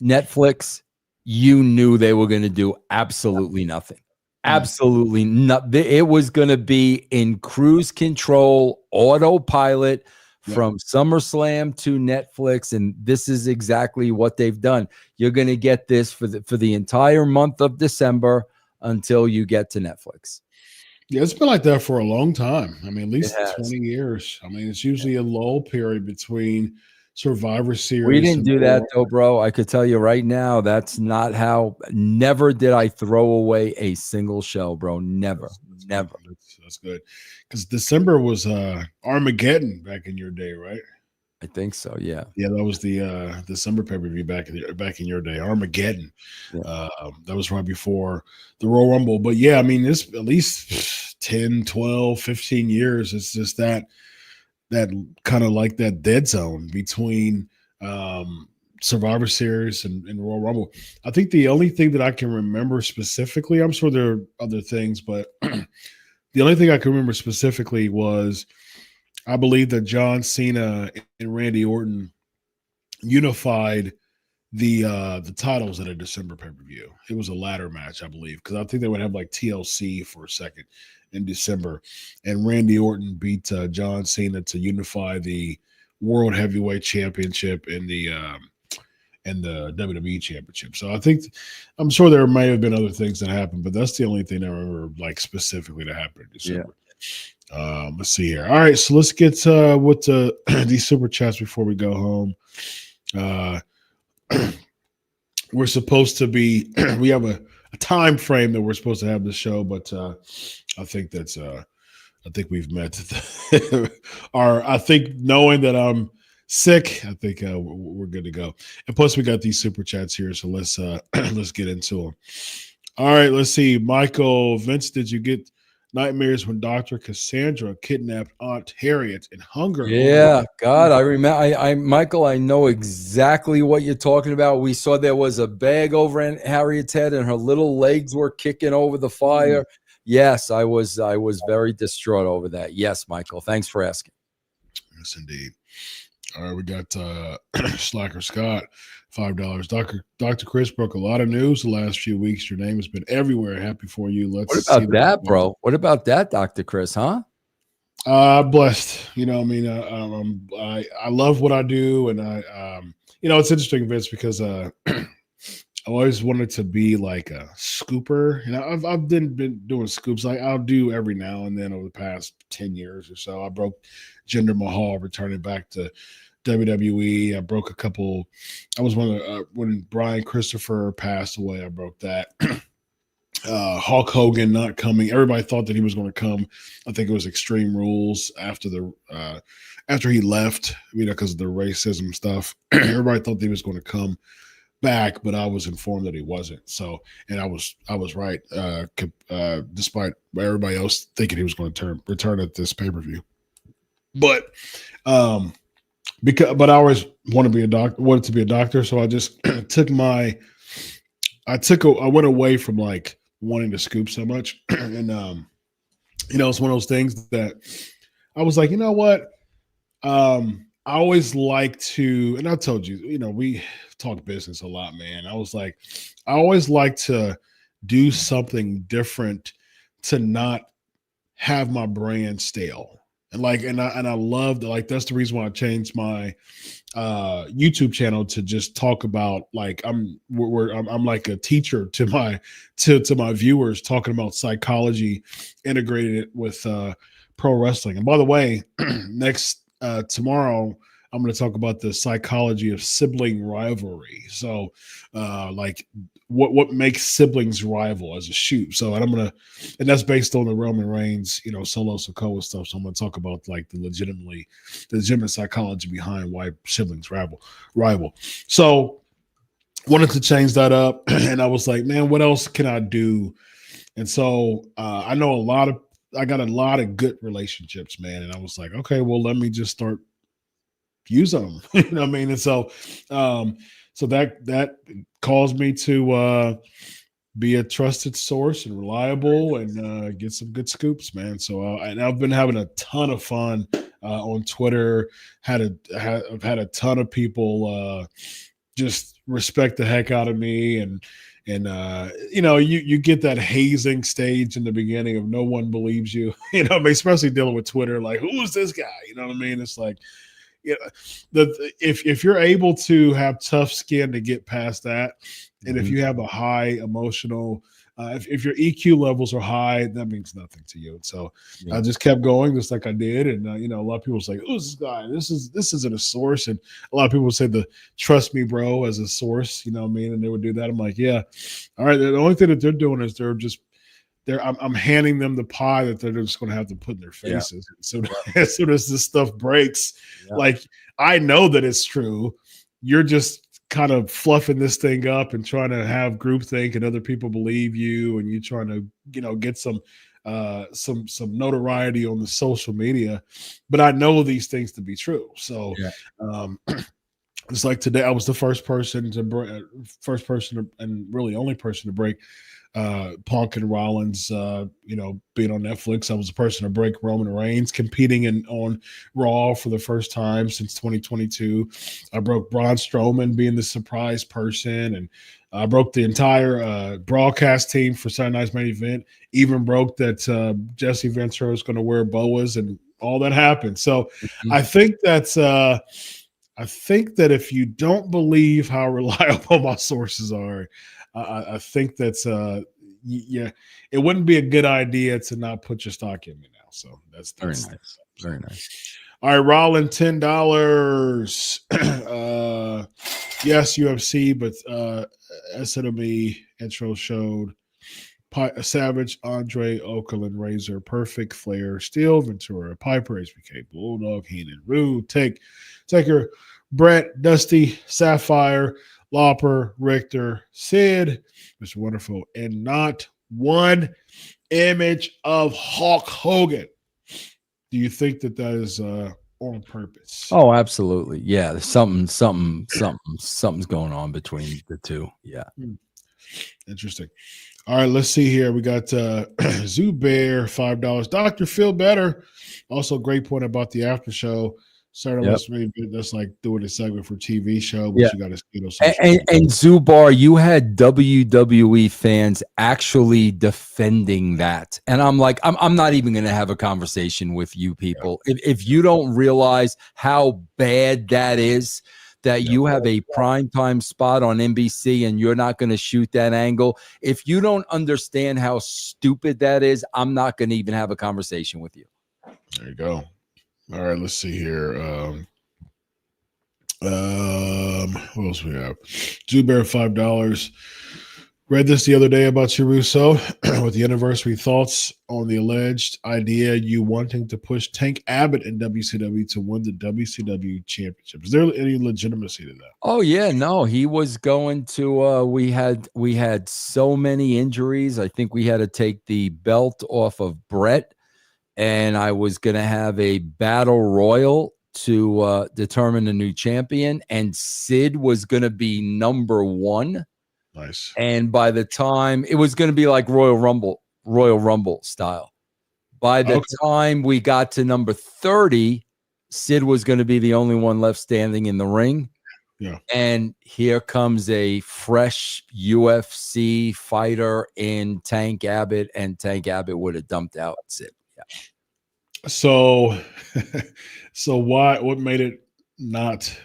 Netflix, you knew they were going to do absolutely nothing. Absolutely not. It was going to be in cruise control, autopilot from SummerSlam to Netflix, and this is exactly what they've done. You're going to get this for the entire month of December until you get to Netflix. Yeah, it's been like that for a long time. I mean, at least 20 years. I mean, it's usually a lull period between Survivor Series. We didn't do that though, bro. I could tell you right now, that's not how. Never did I throw away a single show, bro. Never. That's good. Because December was Armageddon back in your day, right? I think so. Yeah. Yeah, that was the December pay-per-view back in your day, Armageddon. Yeah. That was right before the Royal Rumble. But yeah, I mean, it's at least 10, 12, 15 years. It's just that kind of like that dead zone between Survivor Series and Royal Rumble. I think the only thing that I can remember specifically, I'm sure there are other things, but the only thing I can remember specifically was I believe that John Cena and Randy Orton unified the titles at a December pay-per-view. It was a ladder match, I believe, because I think they would have like TLC for a second in December, and Randy Orton beat John Cena to unify the World Heavyweight Championship and the WWE Championship. So I'm sure there may have been other things that happened, but that's the only thing I remember like specifically that happened in December. Let's see here. All right, so let's get with these super chats before we go home. We're supposed to be we have a time frame that we're supposed to have the show, but I think we've met I think knowing that I'm sick, I think we're good to go. And plus we got these super chats here, so let's get into them. All right, let's see. Michael Vince, did you get nightmares when Dr. Cassandra kidnapped Aunt Harriet and Hunger? Yeah, God, I remember. I Michael, I know exactly what you're talking about. We saw there was a bag over Aunt Harriet's head, and her little legs were kicking over the fire. Yes, I was very distraught over that. Yes, Michael, thanks for asking. Yes, indeed. All right, we got Slacker Scott, $5. Dr. Chris broke a lot of news the last few weeks. Your name has been everywhere. Happy for you. What about that, bro? What about that, Dr. Chris, huh? Blessed. You know, I mean, I love what I do, and it's interesting, Vince, because I always wanted to be like a scooper. You know, I've been doing scoops. Like I'll do every now and then over the past 10 years or so. I broke Jinder Mahal returning back to WWE. I broke a couple. I was one of when Brian Christopher passed away. I broke that. Hulk Hogan not coming. Everybody thought that he was going to come. I think it was Extreme Rules after he left, because of the racism stuff. Everybody thought that he was going to come back, but I was informed that he wasn't. So, and I was right, despite everybody else thinking he was going to return at this pay-per-view. But I always wanted to be a doctor, so I just I went away from like wanting to scoop so much, and it's one of those things that I was like, you know what, I always like to, and I told you, we talk business a lot, man. I was like, I always like to do something different to not have my brand stale. And I loved, like, that's the reason why I changed my YouTube channel to just talk about, like, I'm like a teacher to my viewers, talking about psychology, integrated it with pro wrestling. And by the way, next tomorrow, I'm going to talk about the psychology of sibling rivalry. So, like, what makes siblings rival as a shoot. So, and that's based on the Roman Reigns, Solo Sikoa stuff. So I'm going to talk about like the legitimate psychology behind why siblings rival. So, wanted to change that up, and I was like, man, what else can I do? And so I got a lot of good relationships, man. And I was like, okay, well, let me just start use them. You know what I mean? And so that caused me to be a trusted source and reliable, and get some good scoops, man. So and I've been having a ton of fun on Twitter. I've had a ton of people just respect the heck out of me, and you get that hazing stage in the beginning of no one believes you, especially dealing with Twitter, like, who is this guy? You know what I mean? It's like, if you're able to have tough skin to get past that, and if you have a high emotional, if your EQ levels are high, that means nothing to you. And so I just kept going just like I did. And a lot of people say, who's this guy? This isn't a source. And a lot of people say the trust me, bro, as a source, you know what I mean? And they would do that. I'm like, yeah. All right. The only thing that they're doing is they're just I'm handing them the pie that they're just going to have to put in their Yeah. faces. So as soon as this stuff breaks, Yeah. like I know that it's true. You're just kind of fluffing this thing up and trying to have groupthink and other people believe you, and you're trying to, get some notoriety on the social media. But I know these things to be true. So it's like today, I was the first person and really only person to break Punk and Rollins, being on Netflix. I was the person to break Roman Reigns competing on Raw for the first time since 2022. I broke Braun Strowman being the surprise person, and I broke the entire broadcast team for Saturday Night's Main Event. Even broke that Jesse Ventura was going to wear boas, and all that happened. So I think that's. I think that if you don't believe how reliable my sources are, I think that's it wouldn't be a good idea to not put your stock in me now. So that's Very nice. Very nice. All right, Rollin, $10. Yes, UFC, but SNME intro showed Savage, Andre, Okerlund, Razor, Perfect, Flair, Steel, Ventura, Piper, HBK, Bulldog, Heenan, Rude, Taker, Brett, Dusty, Sapphire, Lauper, Richter, Sid, Mr. Wonderful, and not one image of Hulk Hogan. Do you think that is on purpose? Oh, absolutely. Yeah, something's going on between the two. Yeah. Interesting. All right, let's see here. We got Zubair, $5. Dr. Feel Better. Also, great point about the after show. That's like doing a segment for TV show, but you got to and Zubar, you had WWE fans actually defending that, and I'm like, I'm not even going to have a conversation with you people if you don't realize how bad that is. That you have a primetime spot on NBC and you're not going to shoot that angle. If you don't understand how stupid that is, I'm not going to even have a conversation with you. There you go. All right, let's see here. What else we have? Zubair, $5. Read this the other day about you, Russo, with the anniversary thoughts on the alleged idea you wanting to push Tank Abbott in WCW to win the WCW championship. Is there any legitimacy to that? Oh yeah, no, he was going to. We had so many injuries. I think we had to take the belt off of Brett, and I was going to have a battle royal to determine the new champion, and Sid was going to be number 1. Nice. And by the time it was going to be like Royal Rumble style. By the time we got to number 30, Sid was going to be the only one left standing in the ring. Yeah. And here comes a fresh UFC fighter in Tank Abbott, and Tank Abbott would have dumped out Sid. Yeah. So what made it not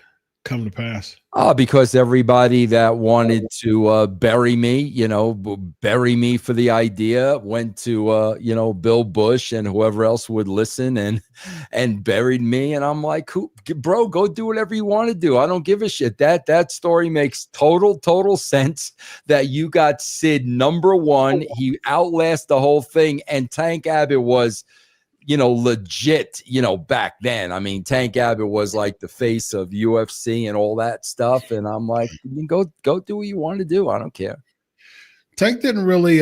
come to pass? Because everybody that wanted to bury me for the idea went to, Bill Bush and whoever else would listen and buried me. And I'm like, bro, go do whatever you want to do. I don't give a shit. That story makes total sense that you got Sid number 1. He outlasts the whole thing. And Tank Abbott was, legit, back then. I mean, Tank Abbott was like the face of UFC and all that stuff. And I'm like, go do what you want to do. I don't care. Tank didn't really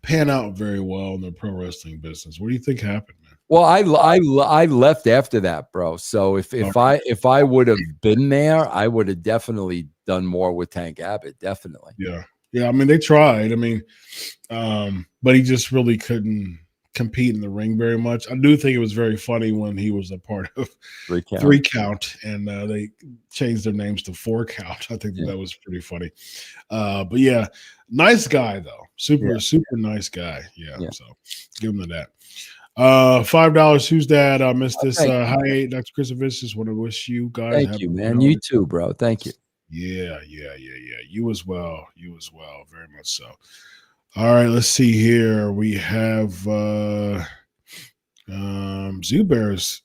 pan out very well in the pro wrestling business. What do you think happened, man? Well, I left after that, bro. So if I would have been there, I would have definitely done more with Tank Abbott. Definitely. Yeah. I mean, they tried. I mean, but he just really couldn't compete in the ring very much. I do think it was very funny when he was a part of 3 Count and they changed their names to 4 Count. I think that was pretty funny. But yeah, nice guy though. Super nice guy. Yeah. So give him to that. $5. Who's that? I missed this. Hi, Dr. Chris Vince. Just want to wish you guys. Thank you, man. You too, bro. Thank you. Yeah. You as well. Very much so. All right, let's see here. We have Zubair's.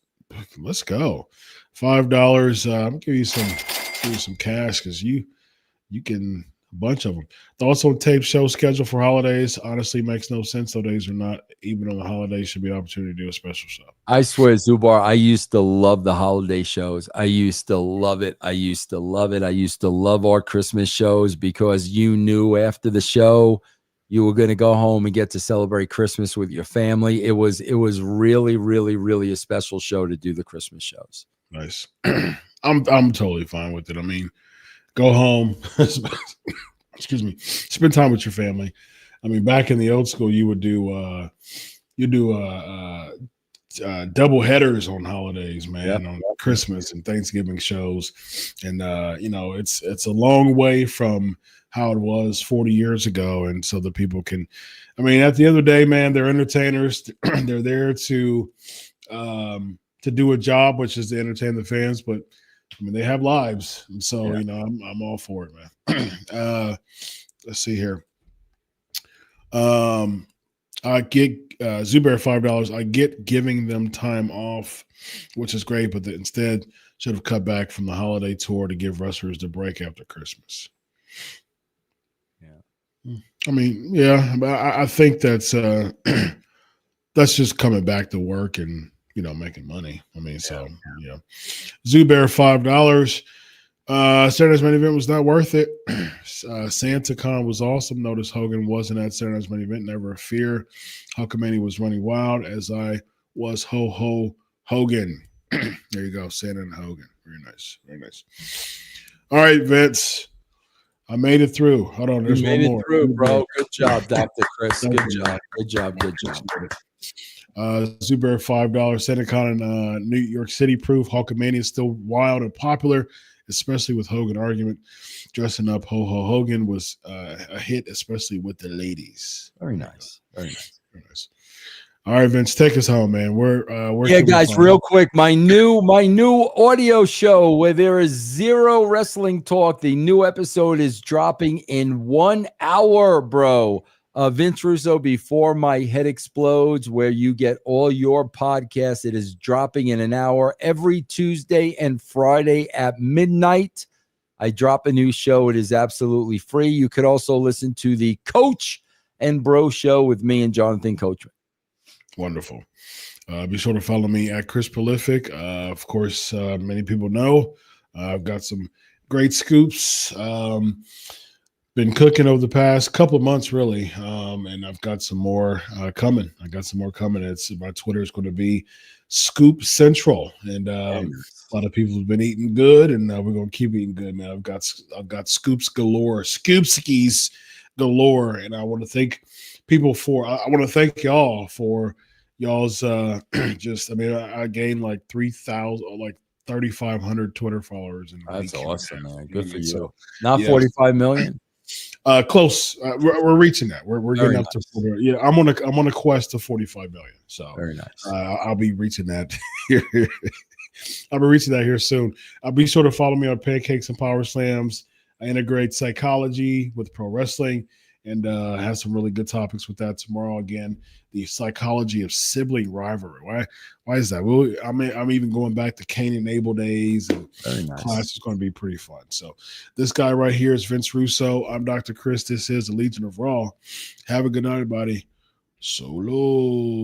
Let's go. $5. I'm gonna give you some cash because you can A bunch of them. Thoughts on tape show schedule for holidays? Honestly, makes no sense. Those days are not, even on the holidays, should be an opportunity to do a special show. I swear, Zubar, I used to love the holiday shows. I used to love it. I used to love it. I used to love our Christmas shows because you knew after the show you were going to go home and get to celebrate Christmas with your family. It was really, really, really a special show to do the Christmas shows. Nice. I'm totally fine with it. I mean, go home, excuse me, spend time with your family. I mean, back in the old school, you would do double headers on holidays, man, on Christmas and Thanksgiving shows. And it's a long way from how it was 40 years ago. And so the people can, I mean, at the end of the day, man, they're entertainers. They're there to do a job, which is to entertain the fans, but I mean, they have lives. And so, I'm all for it, man. Let's see here. I get Zubair $5. I get giving them time off, which is great, but instead should have cut back from the holiday tour to give wrestlers the break after Christmas. Yeah, I mean, yeah, but I think that's just coming back to work and making money. I mean, so yeah. Zubair $5. Saturday's main event was not worth it. SantaCon was awesome. Notice Hogan wasn't at Saturday's main event. Never a fear. Hulkamania was running wild as I was Hogan. There you go, Santa and Hogan. Very nice, very nice. All right, Vince. I made it through. Hold on, there's one more. Through, bro. Good job, Dr. Chris. Good job. Good job. Good job. Zubair $5. SantaCon in New York City proof Hulkamania is still wild and popular, especially with Hogan argument. Dressing up Hogan was a hit, especially with the ladies. Very nice. Very nice. Very nice. All right, Vince, take us home, man. Where guys, real quick, my new audio show where there is zero wrestling talk. The new episode is dropping in 1 hour, bro. Vince Russo, Before My Head Explodes, where you get all your podcasts. It is dropping in an hour every Tuesday and Friday at midnight. I drop a new show. It is absolutely free. You could also listen to the Coach and Bro show with me and Jonathan Coachman. Wonderful. Be sure to follow me at Chris Prolific. Of course, many people know I've got some great scoops. Been cooking over the past couple of months, really, and I've got some more coming. It's my Twitter is going to be Scoop Central, and a lot of people have been eating good, and we're going to keep eating good, man. I've got scoops galore, scoopskis galore, and I want to thank people I want to thank y'all for y'all's just. I mean, I gained like 3,500 Twitter followers, and that's awesome, man. Good for you. So, not 45 million. Close. We're reaching that. We're getting up to 40. Yeah, I'm on a quest to 45 million. So very nice. I'll be reaching that here. I'll be reaching that here soon. I'll be sure to follow me on Pancakes and Power Slams. I integrate psychology with pro wrestling and have some really good topics with that tomorrow. Again, the psychology of sibling rivalry. Why is that? Well, I'm even going back to Cain and Abel days, and class is going to be pretty fun. So this guy right here is Vince Russo. I'm Dr. Chris. This is the Legion of Raw. Have a good night, everybody. Solo.